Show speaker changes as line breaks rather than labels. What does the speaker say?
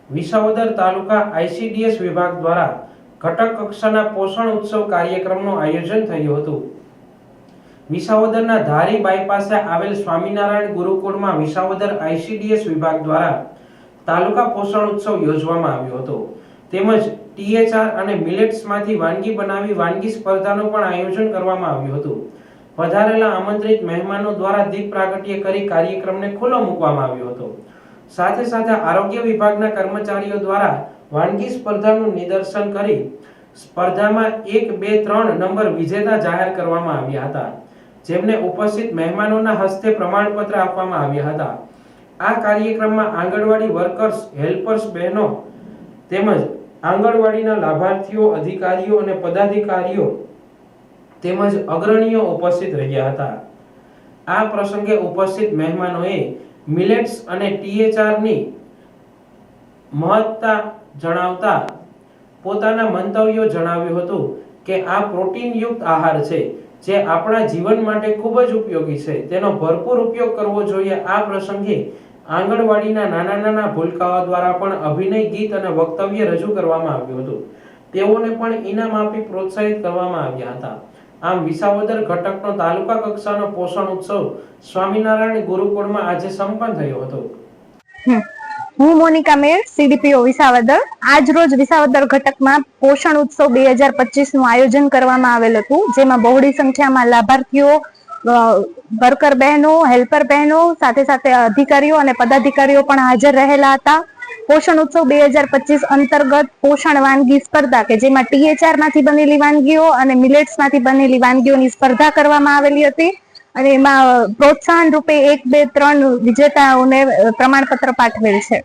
વિસાવદર તાલુકા ICDS વિભાગ દ્વારા ઘટક કક્ષાના પોષણ ઉત્સવ કાર્યક્રમનું આયોજન થયું હતું। વિસાવદરના ધારી બાયપાસે આવેલ સ્વામિનારાયણ ગુરુકુળમાં વિસાવદર આઈસીડીએસ વિભાગ દ્વારા તાલુકા પોષણ ઉત્સવ યોજવામાં આવ્યો હતો। તેમજ ટીએચઆર અને મિલેટ્સમાંથી વાનગી બનાવી વાનગી સ્પર્ધાનું પણ આયોજન કરવામાં આવ્યું હતું। વધારેલા આમંત્રિત મહેમાનો દ્વારા દીપ પ્રાગટ્ય કરી કાર્યક્રમને ખુલ્લો મૂકવામાં આવ્યો હતો। સાથે સાથે આરોગ્ય વિભાગના કર્મચારીઓ દ્વારા વાનગી સ્પર્ધાનું નિદર્શન કરી સ્પર્ધામાં 1, 2, 3 નંબર વિજેતા જાહેર કરવામાં આવ્યા હતા, જેમને ઉપસ્થિત મહેમાનોના હસ્તે પ્રમાણપત્ર આપવામાં આવ્યા હતા। આ કાર્યક્રમમાં આંગણવાડી વર્કર્સ, હેલ્પર્સ બહેનો તેમજ આંગણવાડીના લાભાર્થીઓ, અધિકારીઓ અને પદાધિકારીઓ તેમજ અગ્રણીઓ ઉપસ્થિત રહ્યા હતા। આ પ્રસંગે ઉપસ્થિત મહેમાનોએ મિલેટ્સ અને ટીએચઆર ની મહત્તા જણાવતા પોતાના મંતવ્યો જણાવ્યું હતું કે આ પ્રોટીનયુક્ત આહાર છે જે આપણા જીવન માટે ખૂબ જ ઉપયોગી છે, તેનો ભરપૂર ઉપયોગ કરવો જોઈએ। આ પ્રસંગે આંગણવાડીના નાના ભૂલકાઓ દ્વારા પણ અભિનય, ગીત અને વક્તવ્ય રજૂ કરવામાં આવ્યું હતું। તેઓને પણ ઇનામ આપી પ્રોત્સાહિત કરવામાં આવ્યા હતા। આમ વિસાવદર ઘટકનો તાલુકા કક્ષાનો પોષણ ઉત્સવ સ્વામિનારાયણ ગુરુકુળમાં આજે સંપન્ન થયો હતો।
હું મોનિકા મેર, સીડીપીઓ વિસાવદર। આજ રોજ વિસાવદર ઘટકમાં પોષણ ઉત્સવ 2025 નું આયોજન કરવામાં આવેલ હતું, જેમાં બહોળી સંખ્યામાં લાભાર્થીઓ, વર્કર બહેનો, હેલ્પર બહેનો, સાથે સાથે અધિકારીઓ અને પદાધિકારીઓ પણ હાજર રહેલા હતા। પોષણ ઉત્સવ 2025 અંતર્ગત પોષણ વાનગી સ્પર્ધા કે જેમાં ટીએચઆર માંથી બનેલી વાનગીઓ અને મિલેટ્સ માંથી બનેલી વાનગીઓની સ્પર્ધા કરવામાં આવેલી હતી અને એમાં પ્રોત્સાહન રૂપે 1, 2, 3 વિજેતાઓને પ્રમાણપત્ર પાઠવેલ છે।